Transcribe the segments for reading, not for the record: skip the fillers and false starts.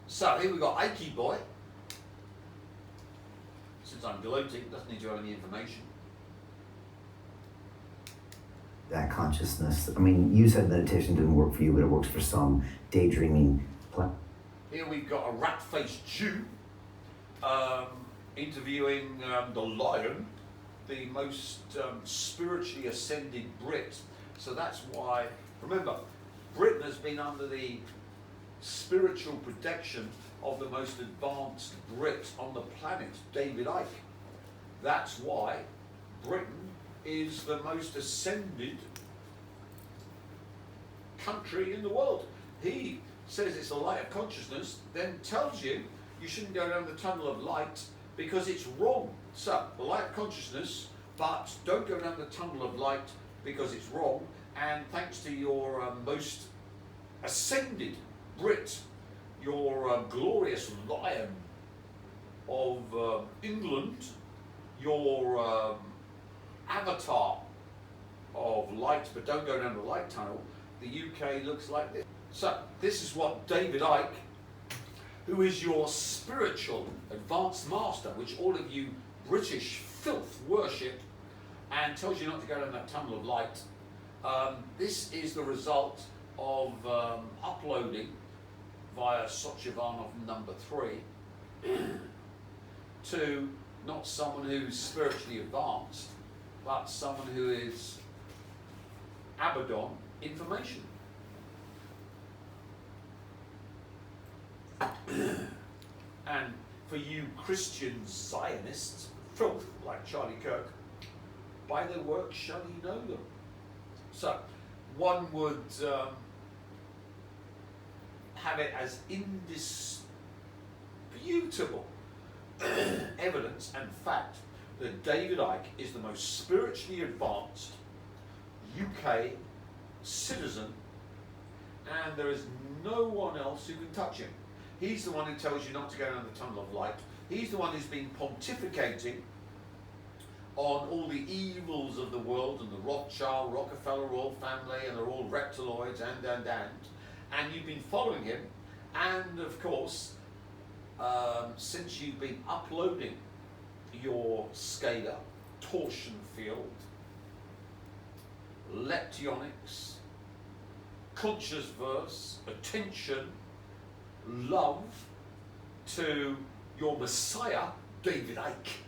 So here we've got Ikey Boy. Since I'm gloating, doesn't need to have any information. That consciousness, I mean, you said meditation didn't work for you, but it works for some. Daydreaming. Here we've got a rat-faced Jew interviewing the lion, the most spiritually ascended Brit. So that's why, remember, Britain has been under the spiritual protection of the most advanced Brit on the planet, David Icke. That's why Britain is the most ascended country in the world. He says it's a light of consciousness, then tells you you shouldn't go down the tunnel of light because it's wrong. So, the light of consciousness, but don't go down the tunnel of light because it's wrong. And thanks to your most ascended Brit, your glorious lion of England, your avatar of light, but don't go down the light tunnel, the UK looks like this. So, this is what David Icke, who is your spiritual advanced master, which all of you British filth worship, and tells you not to go down that tunnel of light. This is the result of uploading via Sochivanov number 3 to not someone who's spiritually advanced, but someone who is Abaddon information. And for you Christian Zionists, filth like Charlie Kirk, by their works shall ye know them. So, one would have it as indisputable evidence and fact that David Icke is the most spiritually advanced UK citizen, and there is no one else who can touch him. He's the one who tells you not to go down the tunnel of light. He's the one who's been pontificating on all the evils of the world and the Rothschild, Rockefeller royal family, and they're all reptiloids and you've been following him, and of course, since you've been uploading your scalar, torsion field, leptionics, conscious verse, attention, love to your Messiah, David Icke,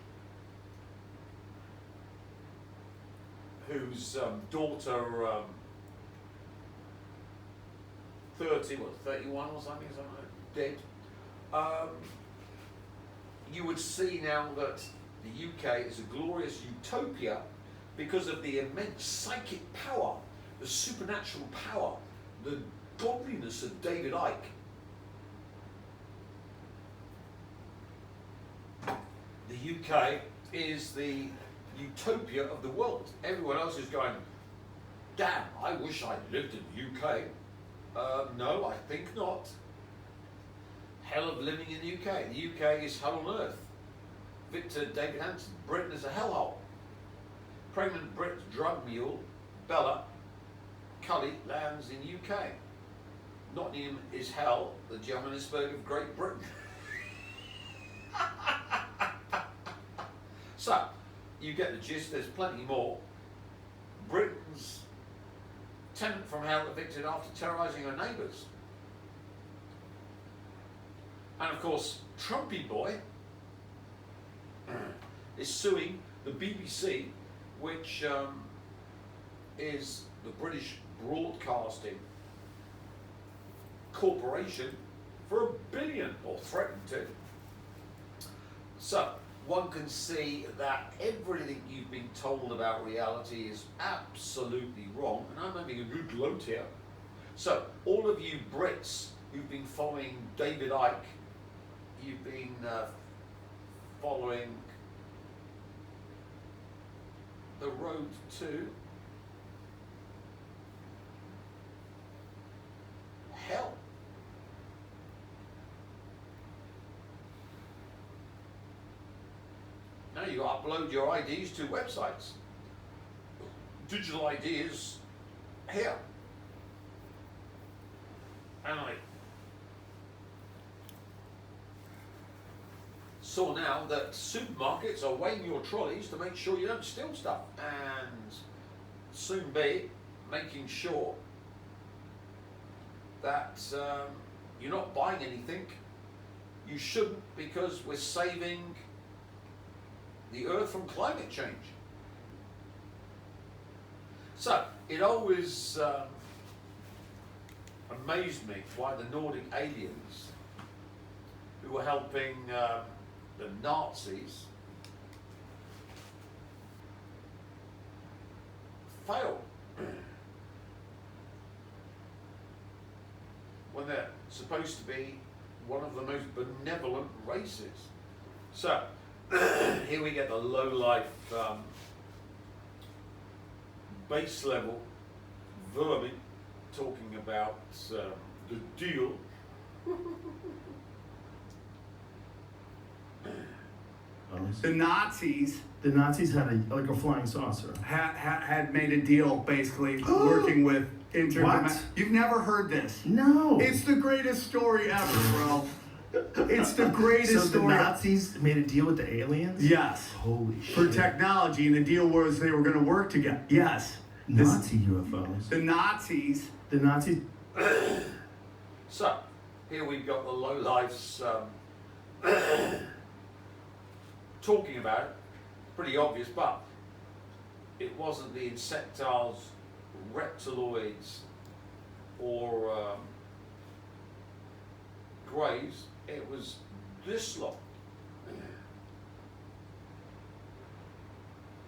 whose daughter, 31 or something, dead. You would see now that the UK is a glorious utopia because of the immense psychic power, the supernatural power, the godliness of David Icke. The UK is the utopia of the world. Everyone else is going, damn, I wish I lived in the UK. No, I think not. Hell of living in the UK. The UK is hell on earth. Victor David Hanson, Britain is a hellhole. Pregnant Brit drug mule, Bella, Cully lands in UK. Nottingham is hell, the Johannesburg of Great Britain. So, you get the gist, there's plenty more. Britain's tenant from hell evicted after terrorising her neighbours. And of course, Trumpy Boy is suing the BBC, which is the British Broadcasting Corporation, for $1 billion, or threatened to. So, one can see that everything you've been told about reality is absolutely wrong, and I'm having a good gloat here. So, all of you Brits who've been following David Icke, you've been following the road to hell. Now you upload your IDs to websites. Digital ID is here. And saw now that supermarkets are weighing your trolleys to make sure you don't steal stuff, and soon be making sure that you're not buying anything you shouldn't, because we're saving the earth from climate change. So it always amazed me why the Nordic aliens who were helping the Nazis failed when they're supposed to be one of the most benevolent races. So here we get the low-life base level vermin talking about the deal. The Nazis had a flying saucer. had made a deal, basically working with What? You've never heard this? No. It's the greatest story ever, bro. It's the greatest So the story. Nazis made a deal with the aliens? Yes. Holy shit. For technology, and the deal was they were going to work together. Yes. Nazi UFOs. The Nazis. The Nazis. So here we've got the lowlifes talking about it. Pretty obvious, but it wasn't the insectiles, reptiloids, or greys. It was this lot.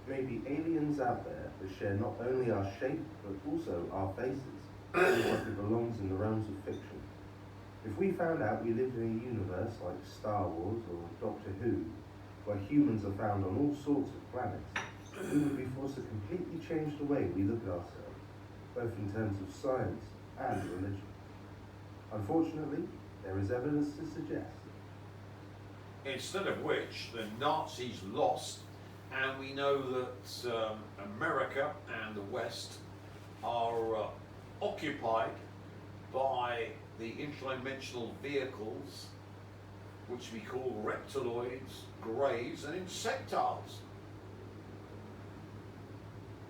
May be aliens out there that share not only our shape but also our faces, but it belongs in the realms of fiction. If we found out we lived in a universe like Star Wars or Doctor Who, where humans are found on all sorts of planets, we would be forced to completely change the way we look at ourselves, both in terms of science and religion. Unfortunately, there is evidence to suggest. Instead of which, the Nazis lost, and we know that America and the West are occupied by the interdimensional vehicles, which we call reptiloids, greys, and insectiles,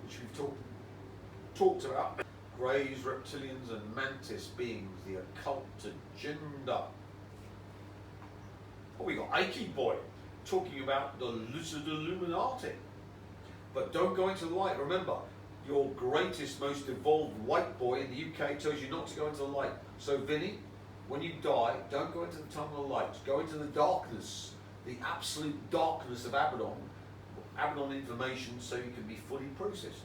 which we've talked about. Greys, reptilians, and mantis beings, the occult agenda. Oh, we got Ikey Boy talking about the lizard Illuminati. But don't go into the light. Remember, your greatest, most evolved white boy in the UK tells you not to go into the light. So, Vinny, when you die, don't go into the tunnel of light. Go into the darkness, the absolute darkness of Abaddon information, so you can be fully processed.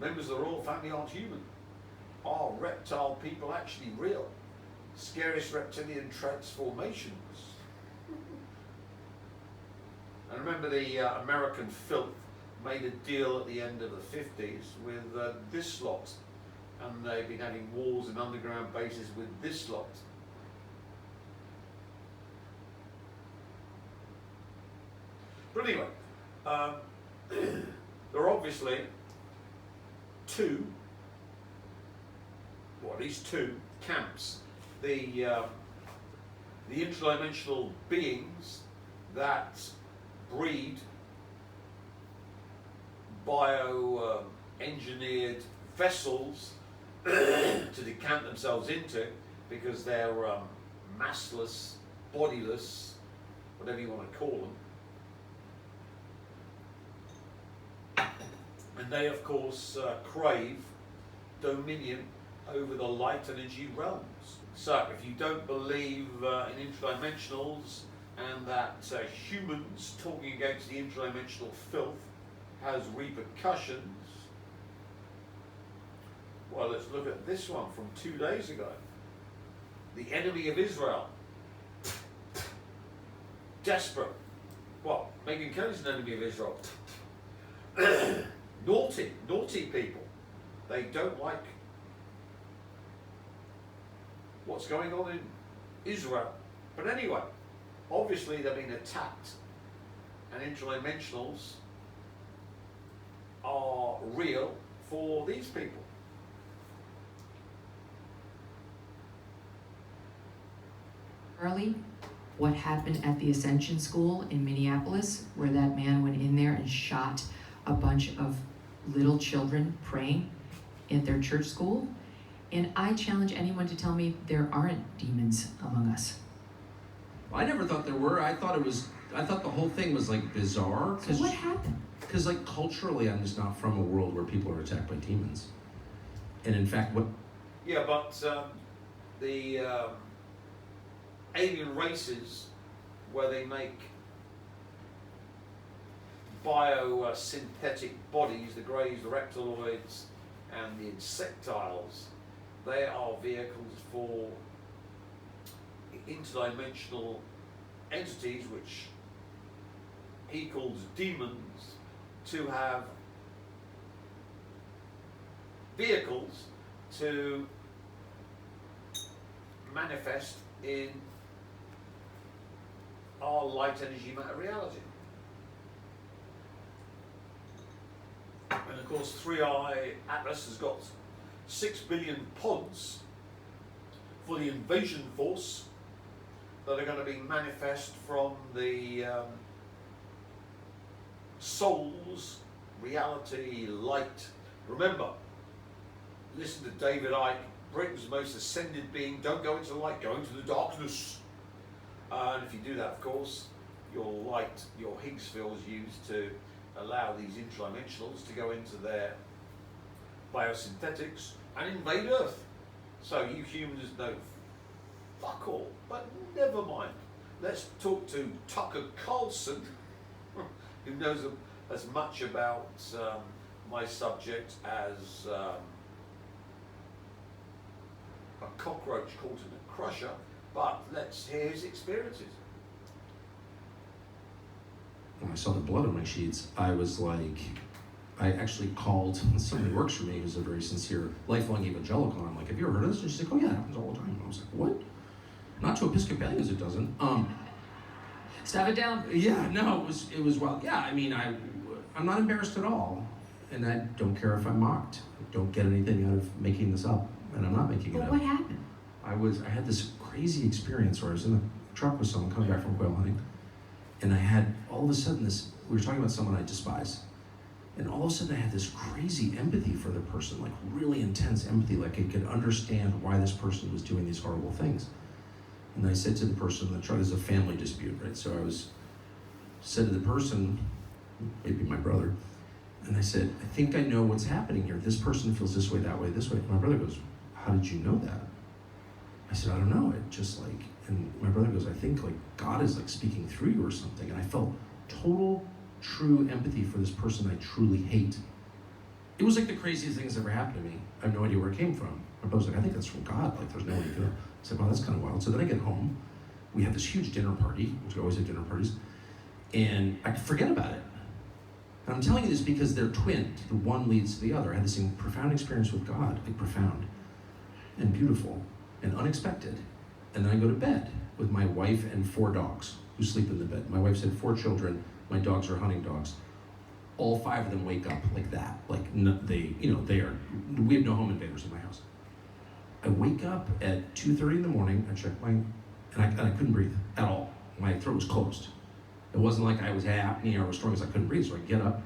Members of the royal family aren't human. Are reptile people actually real? Scariest reptilian transformations. And remember, the American filth made a deal at the end of the 50s with this lot, and they've been having wars and underground bases with this lot. But anyway, there are obviously at least two camps. The interdimensional beings that breed bio-engineered vessels to decant themselves into, because they're massless, bodiless, whatever you want to call them. And they, of course, crave dominion over the light energy realms. So, if you don't believe in interdimensionals, and that humans talking against the interdimensional filth has repercussions, well, let's look at this one from 2 days ago. The enemy of Israel. Desperate. Well, Megyn Kelly's an enemy of Israel. Naughty people. They don't like what's going on in Israel. But anyway, obviously they're being attacked, and interdimensionals are real for these people. Early what happened at the Ascension School in Minneapolis, where that man went in there and shot a bunch of little children praying at their church school. And I challenge anyone to tell me there aren't demons among us. I never thought there were. I thought the whole thing was like bizarre. So what happened? Because like culturally, I'm just not from a world where people are attacked by demons. And in fact, what? Yeah, but the alien races, where they make biosynthetic bodies, the greys, the reptiloids, and the insectiles, they are vehicles for interdimensional entities, which he calls demons, to have vehicles to manifest in our light energy matter reality. And of course, 3i Atlas has got 6 billion pods for the invasion force that are going to be manifest from the soul's reality light. Remember, listen to David Icke, Britain's most ascended being. Don't go into the light, go into the darkness. And if you do that, of course, your light, your Higgs field is used to allow these interdimensionals to go into their biosynthetics and invade Earth. So you humans know fuck all, but never mind. Let's talk to Tucker Carlson, who knows as much about my subject as a cockroach caught in a crusher, but let's hear his experiences. When I saw the blood on my sheets, I was like, I actually called somebody who works for me who's a very sincere, lifelong evangelical, and I'm like, have you ever heard of this? And she's like, oh yeah, it happens all the time. And I was like, what? Not to Episcopalians it doesn't. Stop it down. Yeah, no, it was wild. Yeah, I mean, I'm not embarrassed at all, and I don't care if I'm mocked. I don't get anything out of making this up, and I'm not making it But up. what happened? I had this crazy experience where I was in a truck with someone coming back from quail hunting, and I had all of a sudden we were talking about someone I despise, and all of a sudden I had this crazy empathy for the person, like really intense empathy, like I could understand why this person was doing these horrible things. And I said to the person in the truck, this is a family dispute, right? So I said to the person, maybe my brother, and I said, I think I know what's happening here. This person feels this way, that way, this way. And my brother goes, how did you know that? I said, I don't know, it just like, and my brother goes, I think like God is like speaking through you or something. And I felt total, true empathy for this person I truly hate. It was like the craziest thing that's ever happened to me. I have no idea where it came from. My brother's like, I think that's from God, like there's no way you can. I said, well, that's kind of wild. So then I get home, we have this huge dinner party, which we always have dinner parties, and I forget about it. And I'm telling you this because they're twinned. The one leads to the other. I had this profound experience with God, like profound and beautiful and unexpected. And then I go to bed with my wife and 4 dogs who sleep in the bed. My wife's had 4 children. My dogs are hunting dogs. All 5 of them wake up like that. Like we have no home invaders in my house. I wake up at 2:30 in the morning, I check and I couldn't breathe at all. My throat was closed. It wasn't like I was apnea or was strong as I couldn't breathe, so I get up,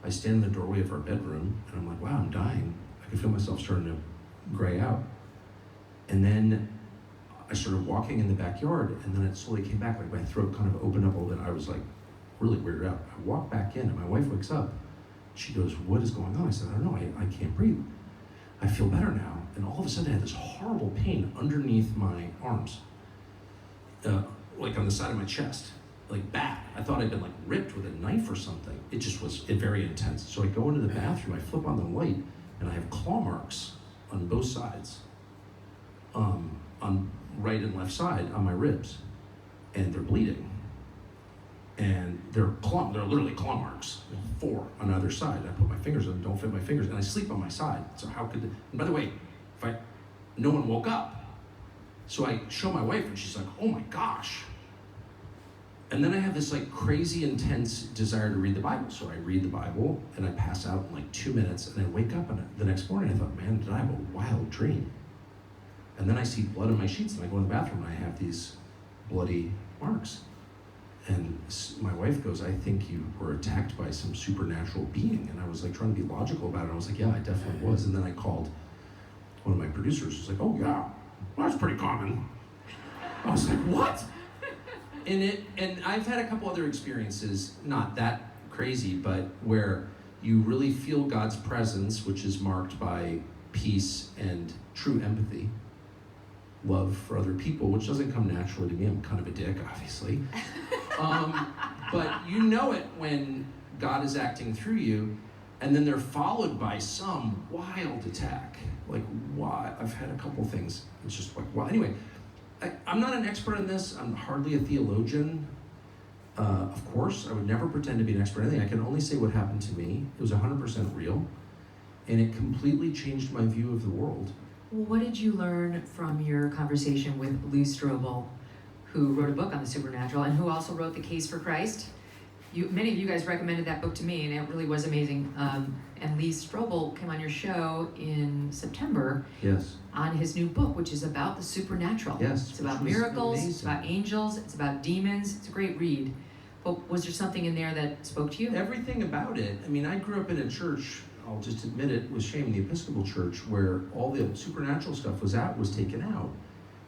I stand in the doorway of our bedroom, and I'm like, wow, I'm dying. I can feel myself starting to gray out. And then I started walking in the backyard, and then it slowly came back, like my throat kind of opened up a little bit. I was like really weirded out. I walk back in, and my wife wakes up. She goes, what is going on? I said, I don't know, I can't breathe. I feel better now. And all of a sudden I had this horrible pain underneath my arms, like on the side of my chest, like bad. I thought I'd been like ripped with a knife or something. It just was very intense. So I go into the bathroom, I flip on the light, and I have claw marks on both sides, on right and left side on my ribs, and they're bleeding. And they're literally claw marks, 4 on either side. I put my fingers in, don't fit my fingers, and I sleep on my side. So how could, and by the way, no one woke up. So I show my wife and she's like, oh my gosh. And then I have this like crazy intense desire to read the Bible. So I read the Bible and I pass out in like 2 minutes, and I wake up, and the next morning I thought, man, did I have a wild dream? And then I see blood in my sheets, and I go in the bathroom and I have these bloody marks. And my wife goes, I think you were attacked by some supernatural being. And I was like trying to be logical about it. I was like, yeah, I definitely was. And then I called one of my producers, who was like, oh yeah, well, that's pretty common. I was like, what? And I've had a couple other experiences, not that crazy, but where you really feel God's presence, which is marked by peace and true empathy, love for other people, which doesn't come naturally to me. I'm kind of a dick, obviously. But you know it when God is acting through you, and then they're followed by some wild attack. Like, why? I've had a couple things. It's just like, wow. Anyway, I'm not an expert in this. I'm hardly a theologian. Of course, I would never pretend to be an expert in anything. I can only say what happened to me. It was 100% real, and it completely changed my view of the world. Well, what did you learn from your conversation with Lou Strobel, who wrote a book on the supernatural and who also wrote The Case for Christ? Many of you guys recommended that book to me, and it really was amazing. And Lee Strobel came on your show in September. Yes. On his new book, which is about the supernatural. Yes. It's about miracles, it's about angels, it's about demons. It's a great read. But was there something in there that spoke to you? Everything about it. I mean, I grew up in a church, I'll just admit it, with shame, the Episcopal Church, where all the supernatural stuff was taken out.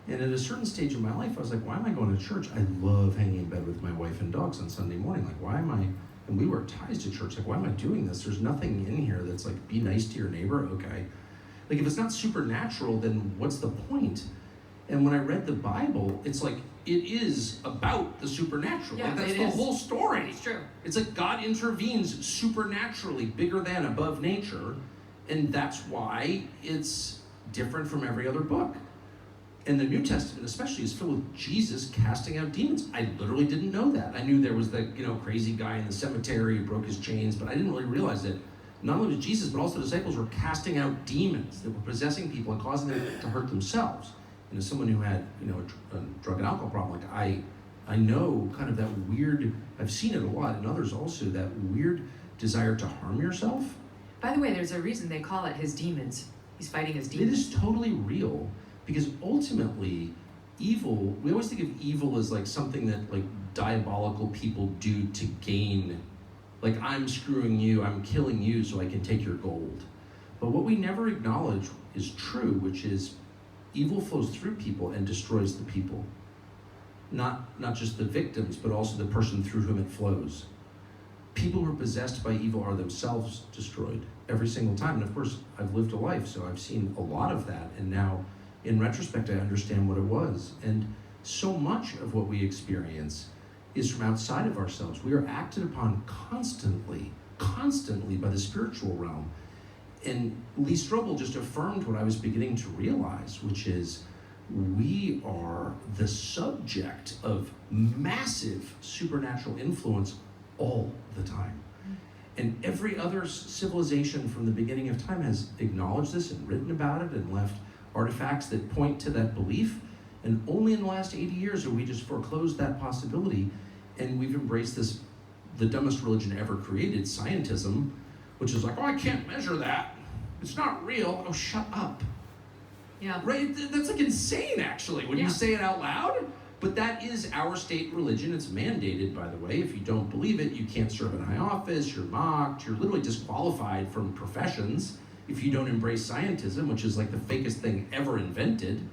And at a certain stage of my life, I was like, why am I going to church? I love hanging in bed with my wife and dogs on Sunday morning. Like, why am I, and we were ties to church, like, why am I doing this? There's nothing in here that's like, be nice to your neighbor, okay. Like, if it's not supernatural, then what's the point? And when I read the Bible, it's like, it is about the supernatural. Yeah, like, that's it the is. whole story. It's true. It's like God intervenes supernaturally, bigger than, above nature, and that's why it's different from every other book. And the New Testament especially is filled with Jesus casting out demons. I literally didn't know that. I knew there was the crazy guy in the cemetery who broke his chains, but I didn't really realize that not only was Jesus, but also the disciples were casting out demons that were possessing people and causing them to hurt themselves. And as someone who had a drug and alcohol problem, like I know kind of that weird, I've seen it a lot in others also, that weird desire to harm yourself. By the way, there's a reason they call it his demons. He's fighting his demons. It is totally real, because ultimately, evil, we always think of evil as like something that like diabolical people do to gain, like I'm screwing you, I'm killing you so I can take your gold. But what we never acknowledge is true, which is evil flows through people and destroys the people. Not just the victims, but also the person through whom it flows. People who are possessed by evil are themselves destroyed every single time. And of course, I've lived a life, so I've seen a lot of that. And now, in retrospect, I understand what it was. And so much of what we experience is from outside of ourselves. We are acted upon constantly by the spiritual realm. And Lee Strobel just affirmed what I was beginning to realize, which is we are the subject of massive supernatural influence all the time. And every other civilization from the beginning of time has acknowledged this and written about it and left artifacts that point to that belief. And only in the last 80 years have we just foreclosed that possibility, and we've embraced this, the dumbest religion ever created, scientism, which is like, oh, I can't measure that. It's not real. Oh, shut up. Yeah. Right? That's like insane, actually, when Yeah. you say it out loud. But that is our state religion. It's mandated, by the way. If you don't believe it, you can't serve in high office, you're mocked, you're literally disqualified from professions if you don't embrace scientism, which is like the fakest thing ever invented.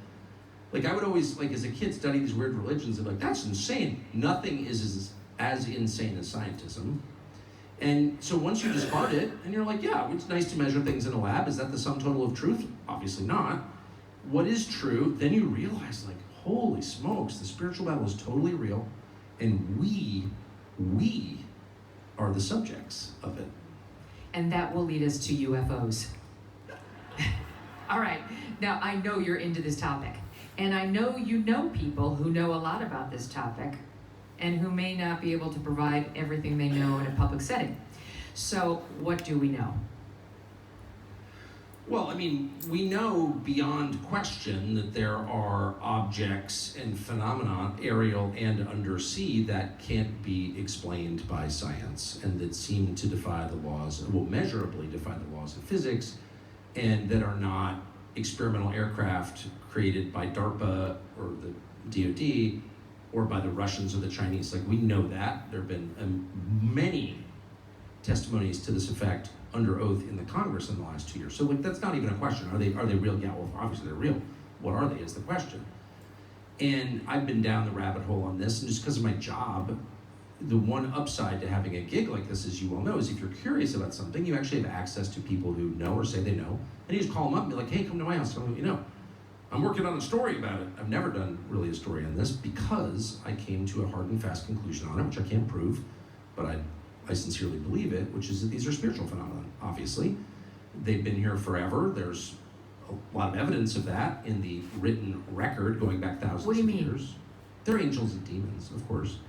Like I would always, like as a kid, study these weird religions and like, that's insane. Nothing is as insane as scientism. And so once you discard it, and you're like, yeah, it's nice to measure things in a lab. Is that the sum total of truth? Obviously not. What is true? Then you realize, like, holy smokes, the spiritual battle is totally real, and we are the subjects of it. And that will lead us to UFOs. All right, now I know you're into this topic, and I know you know people who know a lot about this topic and who may not be able to provide everything they know in a public setting. So what do we know? Well, I mean, we know beyond question that there are objects and phenomena, aerial and undersea, that can't be explained by science and that seem to defy the laws, will measurably defy the laws of physics, and that are not experimental aircraft created by DARPA or the DoD or by the Russians or the Chinese. Like, we know that. There have been many testimonies to this effect under oath in the Congress in the last 2 years. So like, that's not even a question. Are they real? Yeah, well, obviously they're real. What are they is the question. And I've been down the rabbit hole on this, and just because of my job, the one upside to having a gig like this, as you well know, is if you're curious about something, you actually have access to people who know or say they know, and you just call them up and be like, hey, come to my house, tell me what you know. I'm working on a story about it. I've never done really a story on this because I came to a hard and fast conclusion on it, which I can't prove, but I sincerely believe it, which is that these are spiritual phenomena, obviously. They've been here forever. There's a lot of evidence of that in the written record going back thousands What do you of mean? years. They're angels and demons, of course.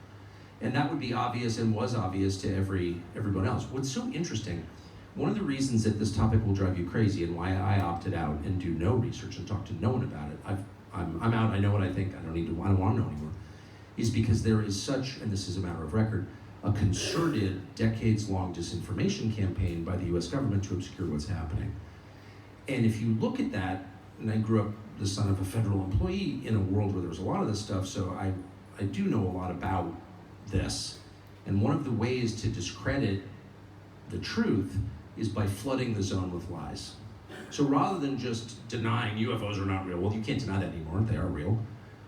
And that would be obvious and was obvious to everyone else. What's so interesting, one of the reasons that this topic will drive you crazy and why I opted out and do no research and talk to no one about it, I'm out, I know what I think, I don't want to know anymore, is because there is such, and this is a matter of record, a concerted, decades-long disinformation campaign by the US government to obscure what's happening. And if you look at that, and I grew up the son of a federal employee in a world where there was a lot of this stuff, so I do know a lot about this. And one of the ways to discredit the truth is by flooding the zone with lies. So rather than just denying UFOs are not real, well, you can't deny that anymore, they are real.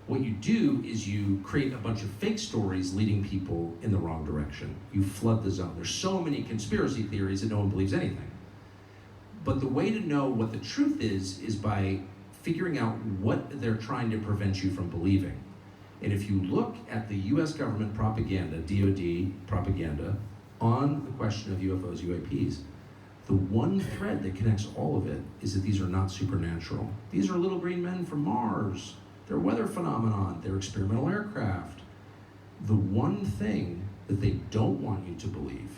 What you do is you create a bunch of fake stories leading people in the wrong direction. You flood the zone. There's so many conspiracy theories that no one believes anything. But the way to know what the truth is by figuring out what they're trying to prevent you from believing. And if you look at the US government propaganda, DoD propaganda, on the question of UFOs, UAPs, the one thread that connects all of it is that these are not supernatural. These are little green men from Mars. They're weather phenomenon. They're experimental aircraft. The one thing that they don't want you to believe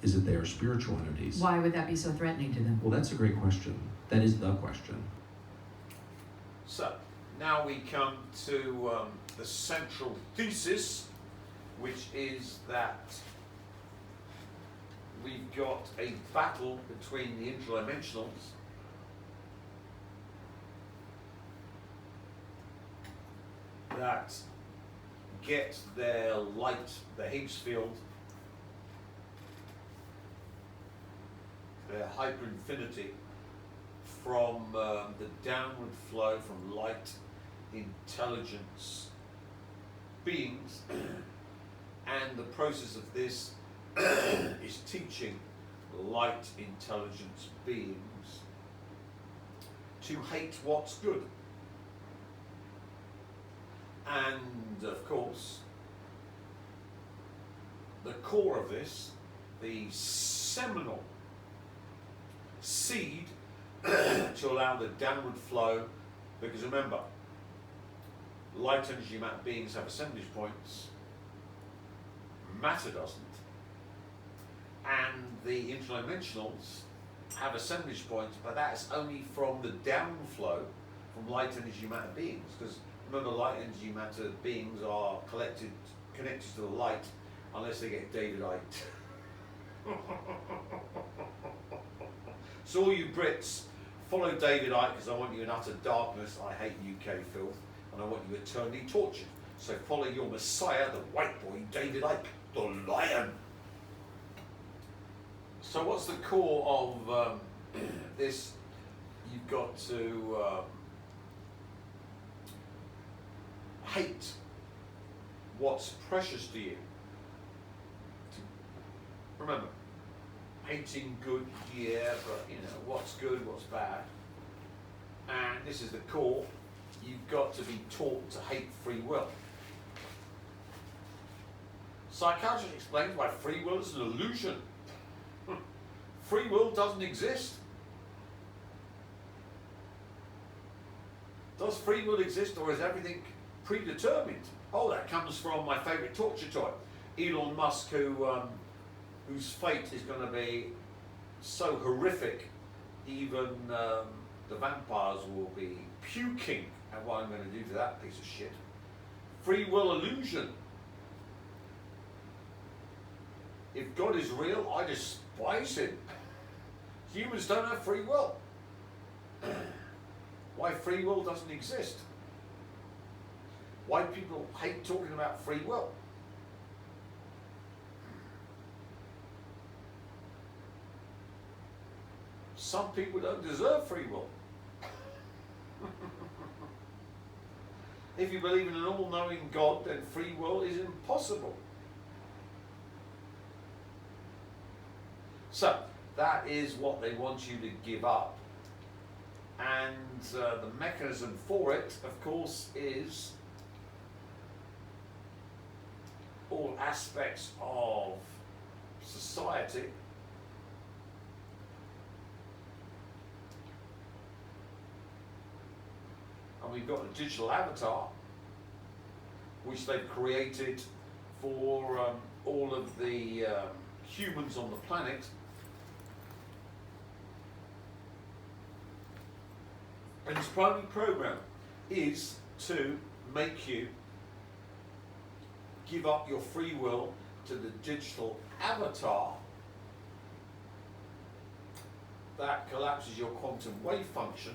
is that they are spiritual entities. Why would that be so threatening to them? Well, that's a great question. That is the question. So, now we come to the central thesis, which is that we've got a battle between the interdimensionals that get their light, the Higgs field, their hyperinfinity, from the downward flow from light intelligence beings, and the process of this is teaching light intelligence beings to hate what's good. And of course, the core of this, the seminal seed to allow the downward flow, because remember, light energy matter beings have assemblage points, matter doesn't, and the interdimensionals have assemblage points, but that's only from the downflow from light energy matter beings, because remember, light energy matter beings are connected to the light unless they get David Icke. So all you Brits, follow David Icke, because I want you in utter darkness. I hate UK filth, and I want you eternally tortured. So follow your messiah, the white boy, David Icke, the lion. So what's the core of this? You've got to hate what's precious to you. Remember, hating good, yeah, but you know, what's good, what's bad. And this is the core. You've got to be taught to hate free will. Psychiatry explains why free will is an illusion. Free will doesn't exist. Does free will exist, or is everything predetermined? Oh, that comes from my favourite torture toy, Elon Musk, whose fate is going to be so horrific, even the vampires will be puking at what I'm going to do to that piece of shit. Free will illusion. If God is real, I despise him. Humans don't have free will. Why free will doesn't exist? why people hate talking about free will. Some people don't deserve free will. If you believe in an all-knowing God, then free will is impossible. So, that is what they want you to give up. And the mechanism for it, of course, is all aspects of society. And we've got a digital avatar, which they've created for all of the humans on the planet. And its primary program is to make you give up your free will to the digital avatar that collapses your quantum wave function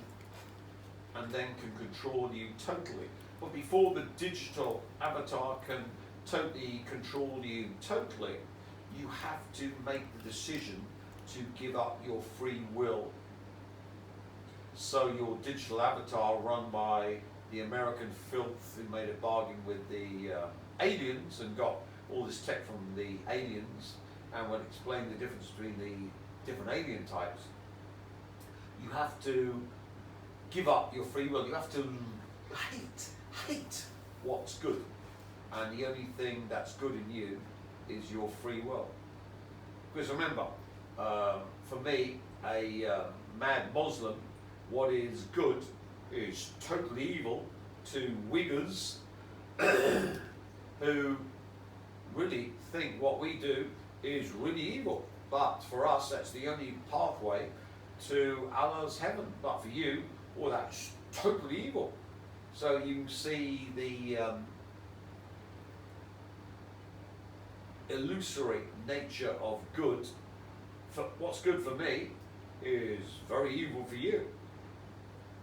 and then can control you totally. But before the digital avatar can totally control you totally, you have to make the decision to give up your free will. So your digital avatar, run by the American filth who made a bargain with the aliens and got all this tech from the aliens and would explain the difference between the different alien types, you have to give up your free will. You have to hate what's good. And the only thing that's good in you is your free will. Because remember, for me, a mad Muslim, what is good is totally evil to Uyghurs who really think what we do is really evil. But for us, that's the only pathway to Allah's heaven. But for you, well, that's totally evil. So you see the illusory nature of good. What's good for me is very evil for you.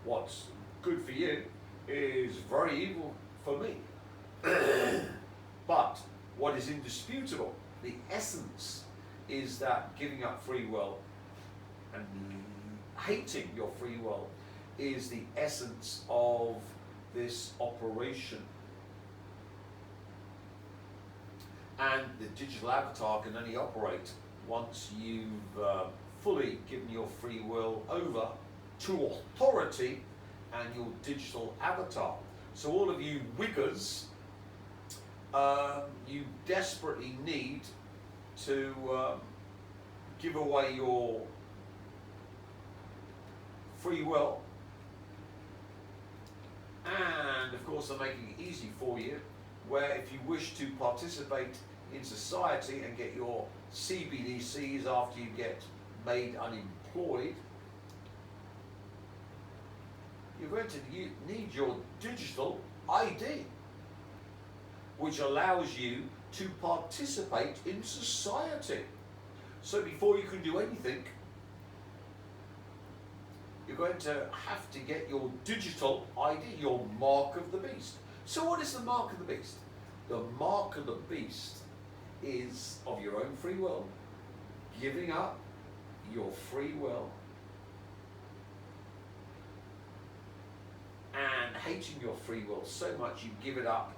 What's good for you is very evil for me. But what is indisputable, the essence, is that giving up free will and hating your free will is the essence of this operation. And the digital avatar can only operate once you've fully given your free will over to authority and your digital avatar. So all of you Uyghurs, you desperately need to give away your free will. And of course they're making it easy for you, where if you wish to participate in society and get your CBDCs after you get made unemployed, you're going to need your digital ID, which allows you to participate in society. So before you can do anything, you're going to have to get your digital ID, your mark of the beast. So what is the mark of the beast? The mark of the beast is of your own free will, giving up your free will and hating your free will so much you give it up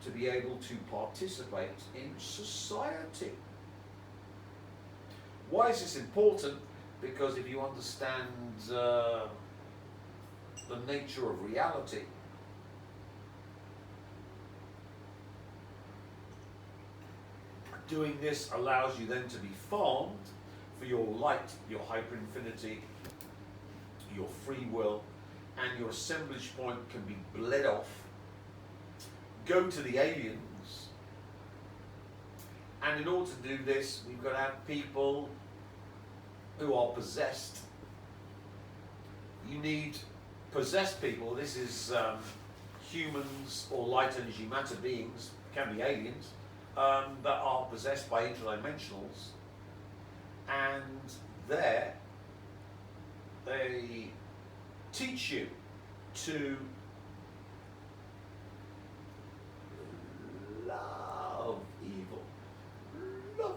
to be able to participate in society. Why is this important? Because if you understand the nature of reality, doing this allows you then to be farmed for your light, your hyperinfinity, your free will, and your assemblage point can be bled off, go to the aliens, and in order to do this, we've got to have people who are possessed. You need possessed people. This is humans or light energy matter beings, can be aliens, that are possessed by interdimensionals, and there they teach you to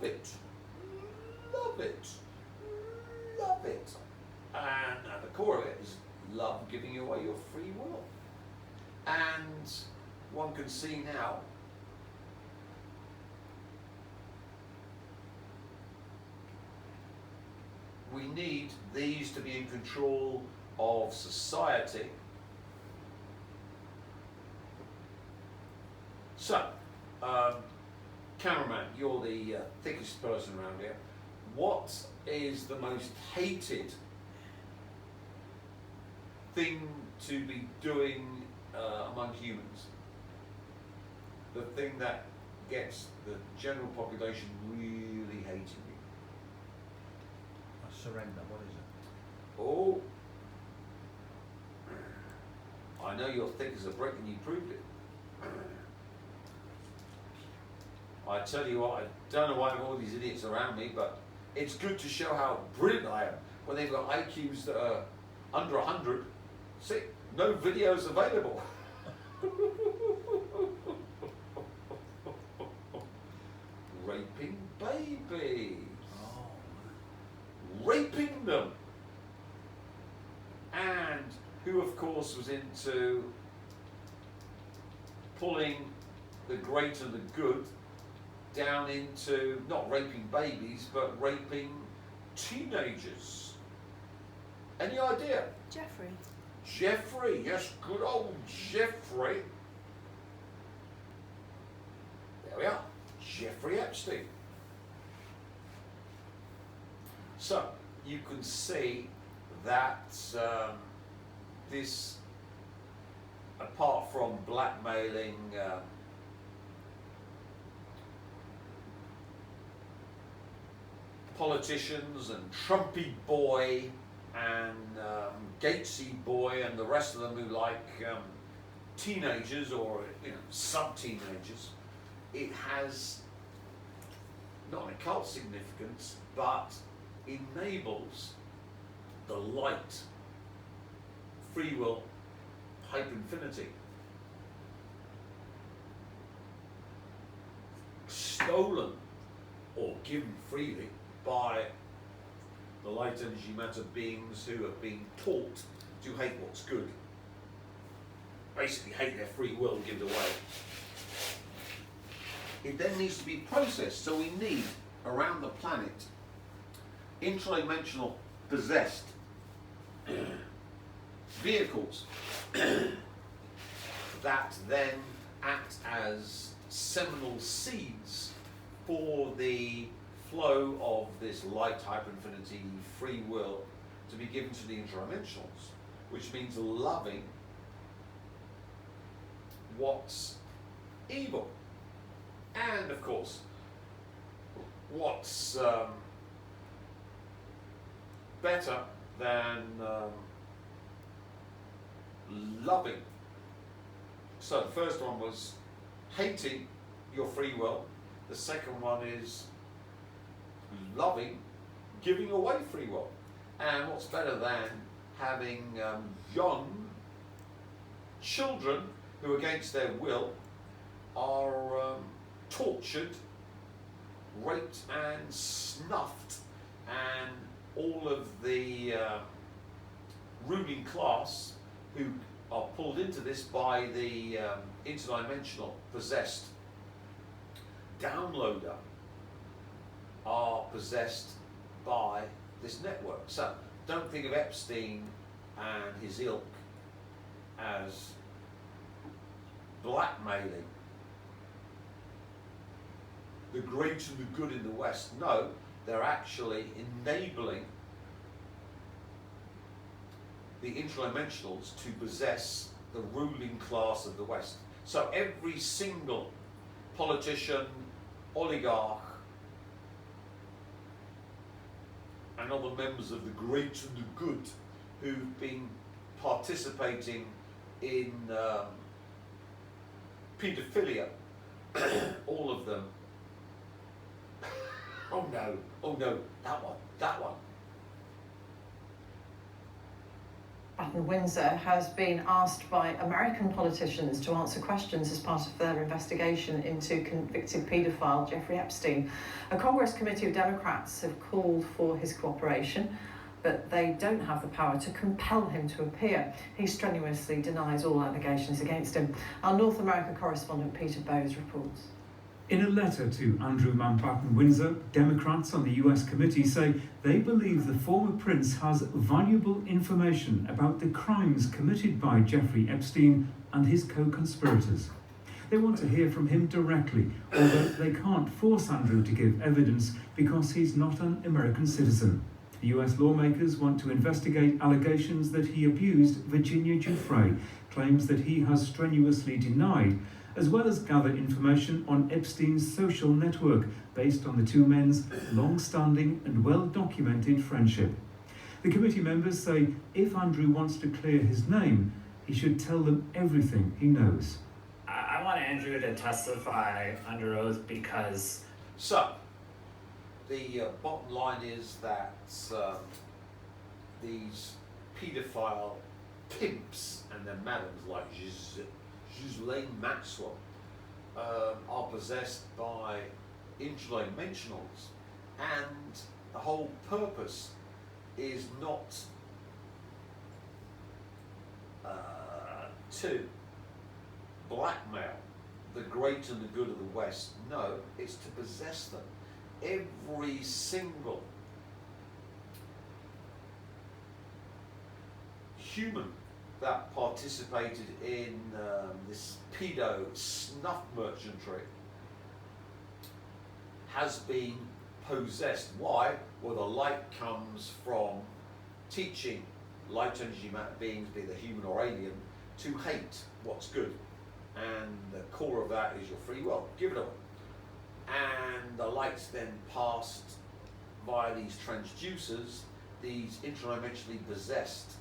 love it. Love it. Love it. And at the core of it is love giving away your free will. And one can see now we need these to be in control of society. So, cameraman, you're the thickest person around here. What is the most hated thing to be doing among humans? The thing that gets the general population really hating you. Surrender, what is it? Oh, I know you're thick as a brick and you proved it. I tell you what, I don't know why I have all these idiots around me, but it's good to show how brilliant I am when they've got IQs that are under 100. See, no videos available. Raping babies. Raping them. And who, of course, was into pulling the great and the good down into not raping babies, but raping teenagers. Any idea? Jeffrey. Jeffrey, yes, good old Jeffrey. There we are, Jeffrey Epstein. So, you can see that this, apart from blackmailing politicians and Trumpy boy and Gatesy boy and the rest of them who like teenagers or sub-teenagers, it has not an occult significance, but enables the light, free will, hyper-infinity, stolen or given freely by the light energy matter beings who have been taught to hate what's good. Basically hate their free will given away. It then needs to be processed, so we need around the planet interdimensional possessed vehicles that then act as seminal seeds for the flow of this light hyperinfinity free will to be given to the interdimensionals, which means loving what's evil. And of course, what's better than loving? So the first one was hating your free will. The second one is loving, giving away free will. And what's better than having young children who against their will are tortured, raped and snuffed, and all of the ruling class who are pulled into this by the interdimensional possessed downloader are possessed by this network. So don't think of Epstein and his ilk as blackmailing the great and the good in the West. No, they're actually enabling the interdimensionals to possess the ruling class of the West. So every single politician, oligarch, and other members of the great and the good who've been participating in paedophilia, all of them. Oh no, that one. Mountbatten-Windsor has been asked by American politicians to answer questions as part of their investigation into convicted paedophile Jeffrey Epstein. A Congress committee of Democrats have called for his cooperation, but they don't have the power to compel him to appear. He strenuously denies all allegations against him. Our North America correspondent Peter Bowes reports. In a letter to Andrew Mountbatten-Windsor, Democrats on the US committee say they believe the former prince has valuable information about the crimes committed by Jeffrey Epstein and his co-conspirators. They want to hear from him directly, although they can't force Andrew to give evidence because he's not an American citizen. The US lawmakers want to investigate allegations that he abused Virginia Giuffre, claims that he has strenuously denied, as well as gather information on Epstein's social network based on the two men's long-standing and well-documented friendship. The committee members say if Andrew wants to clear his name, he should tell them everything he knows. I want Andrew to testify under oath because... So, the bottom line is that these paedophile pimps and their madams like Ghislaine Maxwell are possessed by interdimensionals, and the whole purpose is not to blackmail the great and the good of the West. No, it's to possess them. Every single human that participated in this pedo snuff merchantry has been possessed. Why? Well, the light comes from teaching light energy matter beings, be they human or alien, to hate what's good. And the core of that is your free will. Give it away. And the light's then passed via these transducers, these interdimensionally possessed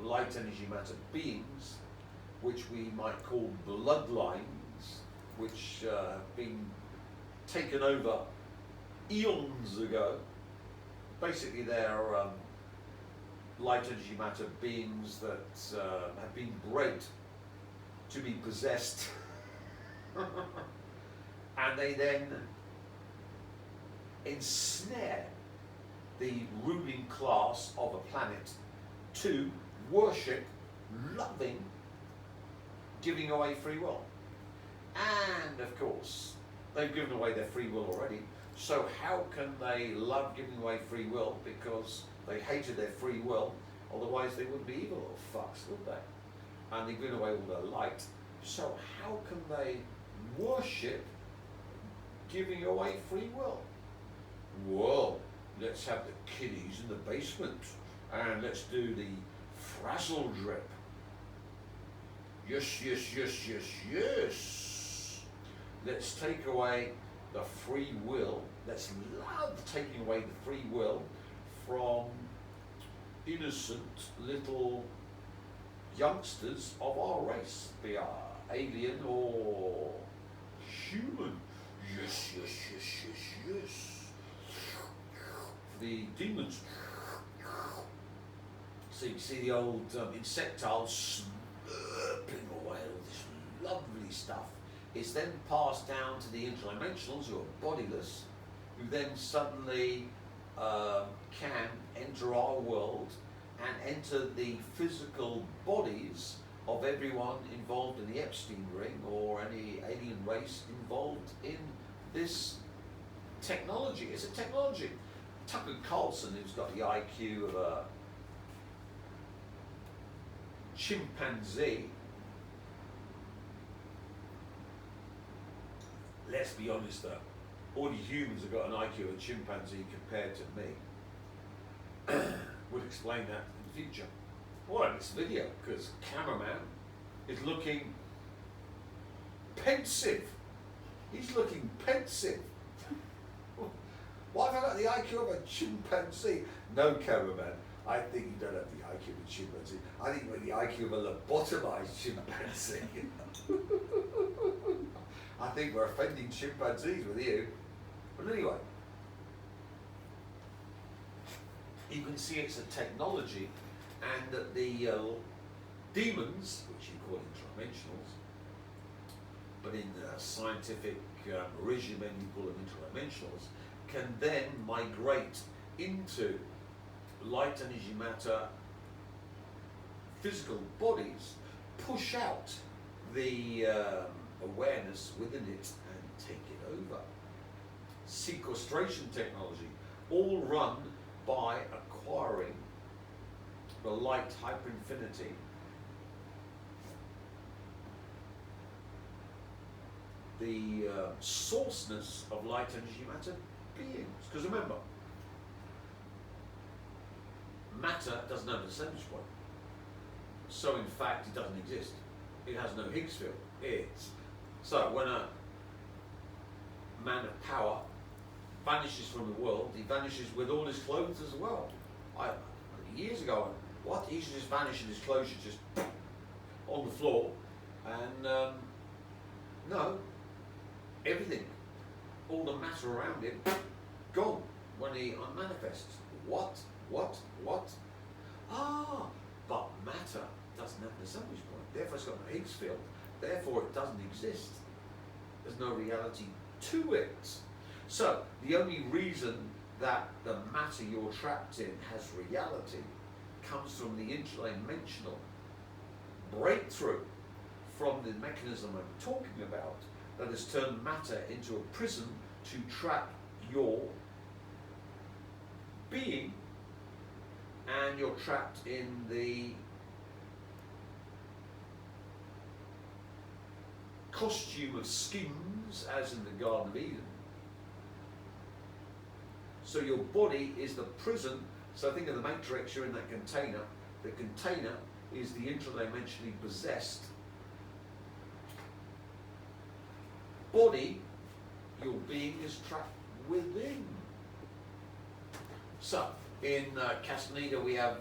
light energy matter beings, which we might call bloodlines, which have been taken over eons ago. Basically, they're light energy matter beings that have been bred to be possessed, and they then ensnare the ruling class of a planet to worship, loving, giving away free will. And of course, they've given away their free will already, so how can they love giving away free will? Because they hated their free will, otherwise they wouldn't be evil little fucks, would they? And they've given away all their light. So how can they worship giving away free will? Well, let's have the kiddies in the basement and let's do the frazzle drip. Yes, yes, yes, yes, yes. Let's take away the free will. Let's love taking away the free will from innocent little youngsters of our race, be it alien or human. Yes, yes, yes, yes, yes. The demons. So you see the old insectiles slurping away all this lovely stuff. It's then passed down to the interdimensionals, who are bodiless, who then suddenly can enter our world and enter the physical bodies of everyone involved in the Epstein ring or any alien race involved in this technology. It's a technology. Tucker Carlson, who's got the IQ of a chimpanzee, let's be honest though, all the humans have got an IQ of a chimpanzee compared to me. We'll explain that in the future. Well, in this video, because cameraman is looking pensive. He's looking pensive. Why have I got the IQ of a chimpanzee? No, cameraman, I think you don't have the IQ of a chimpanzee. I think you've got the IQ of a lobotomized chimpanzee. I think we're offending chimpanzees with you. But anyway, you can see it's a technology and that the demons, which you call interdimensionals, but in the scientific regimen you call them interdimensionals, can then migrate into light energy matter physical bodies, push out the awareness within it and take it over. Sequestration technology, all run by acquiring the light hyperinfinity the sourceness of light energy matter beings. Because remember, matter doesn't have a percentage point. So in fact it doesn't exist. It has no Higgs field. So when a man of power vanishes from the world, he vanishes with all his clothes as well. Years ago, what? He should just vanish and his clothes should just on the floor. And no, everything, all the matter around him, gone when he unmanifests. What? Ah, but matter doesn't have an percentage point. Therefore it's got no Higgs field. Therefore it doesn't exist. There's no reality to it. So the only reason that the matter you're trapped in has reality comes from the interdimensional breakthrough from the mechanism I'm talking about that has turned matter into a prison to trap your being, and you're trapped in the costume of skins as in the Garden of Eden. So your body is the prison. So think of the matrix, you're in that container. The container is the interdimensionally possessed body. Your being is trapped within. So in Castaneda we have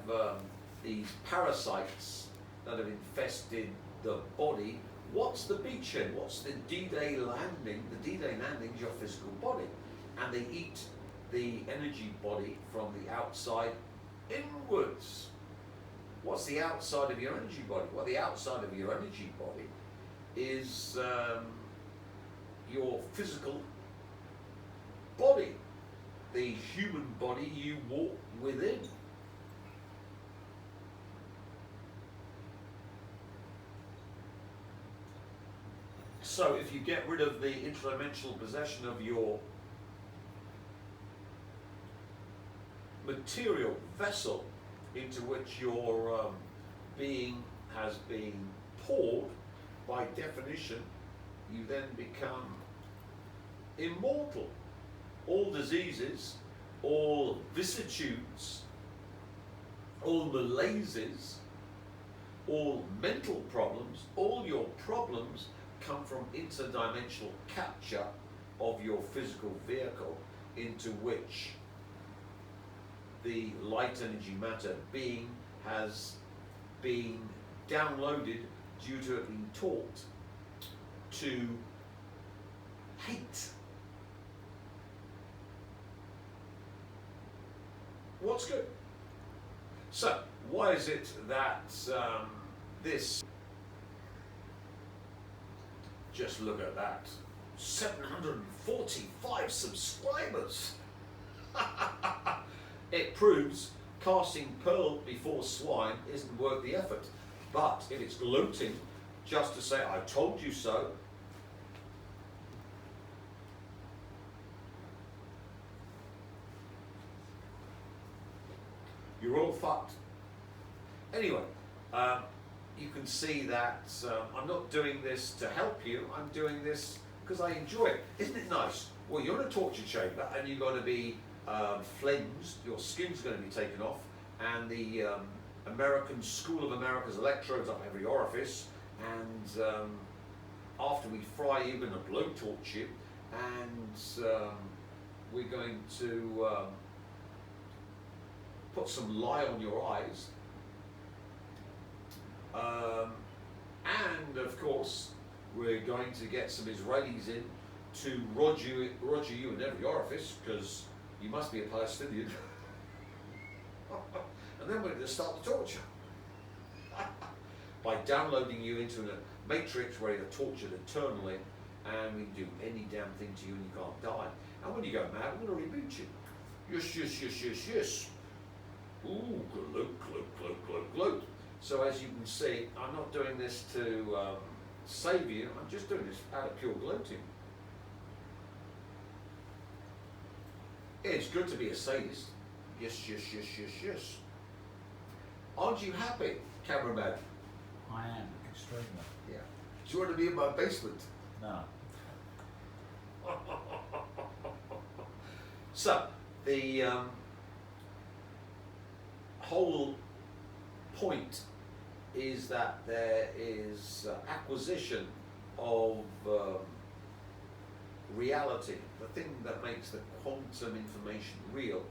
these parasites that have infested the body. What's the beachhead? What's the D-Day landing? The D-Day landing is your physical body, and they eat the energy body from the outside inwards. What's the outside of your energy body? Well, the outside of your energy body is your physical body, the human body you walk within. So if you get rid of the interdimensional possession of your material vessel into which your being has been poured, by definition, you then become immortal. All diseases, all vicissitudes, all malaises, all mental problems, all your problems come from interdimensional capture of your physical vehicle into which the light energy matter being has been downloaded due to it being taught to hate. What's good? So, why is it that this, just look at that, 745 subscribers. It proves casting pearl before swine isn't worth the effort. But if it's gloating just to say, I told you so, you're all fucked. Anyway, you can see that I'm not doing this to help you, I'm doing this because I enjoy it. Isn't it nice? Well, you're in a torture chamber and you're going to be flensed, your skin's going to be taken off, and the American School of America's electrodes up every orifice, and after we fry you, we're going to blowtorch you, and we're going to put some lye on your eyes, and of course we're going to get some Israelis in to roger you in every orifice, because you must be a Palestinian. And And then we're going to start the torture. By downloading you into a matrix where you're tortured eternally, and we can do any damn thing to you and you can't die. And when you go mad, we're going to reboot you. Yes, yes, yes, yes, yes. Ooh, gloat, gloat, gloat, gloat, gloat. So as you can see, I'm not doing this to save you, I'm just doing this out of pure gloating. It's good to be a sadist. Yes, yes, yes, yes, yes. Aren't you happy, cameraman? I am, extremely. Yeah. Do you want to be in my basement? No. So, the whole point is that there is acquisition of reality, the thing that makes the quantum information real,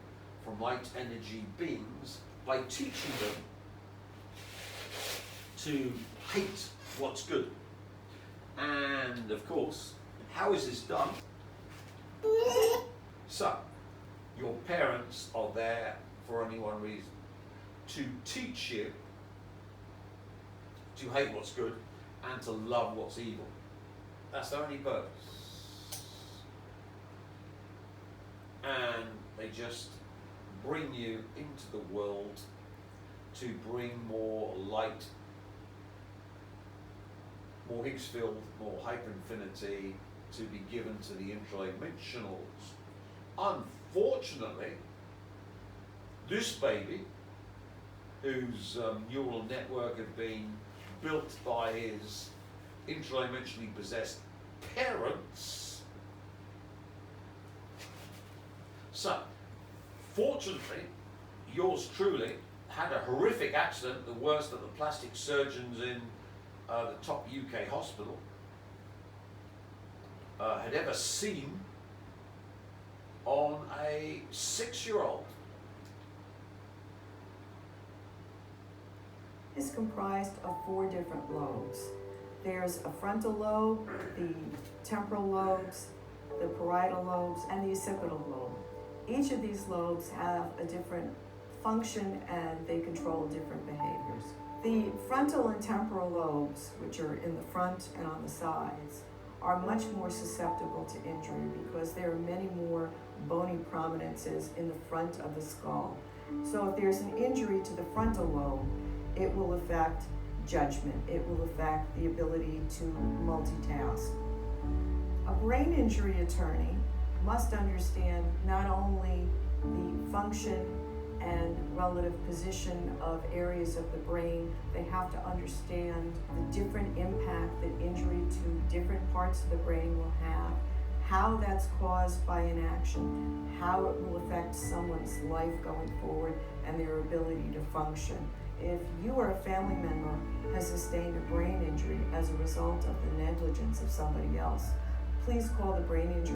from light energy beings, by teaching them to hate what's good. And of course, how is this done? So, your parents are there for only one reason: to teach you to hate what's good and to love what's evil. That's their only purpose. And they just bring you into the world to bring more light, more Higgs field, more hyperinfinity to be given to the intradimensionals. Unfortunately, this baby, whose neural network had been built by his intradimensionally possessed parents. So, fortunately, yours truly had a horrific accident, the worst that the plastic surgeons in the top UK hospital had ever seen on a 6-year-old. Is comprised of 4 different lobes. There's a frontal lobe, the temporal lobes, the parietal lobes, and the occipital lobe. Each of these lobes have a different function and they control different behaviors. The frontal and temporal lobes, which are in the front and on the sides, are much more susceptible to injury because there are many more bony prominences in the front of the skull. So if there's an injury to the frontal lobe, it will affect judgment. It will affect the ability to multitask. A brain injury attorney must understand not only the function and relative position of areas of the brain, they have to understand the different impact that injury to different parts of the brain will have, how that's caused by inaction, how it will affect someone's life going forward, and their ability to function. If you or a family member has sustained a brain injury as a result of the negligence of somebody else, please call the brain injury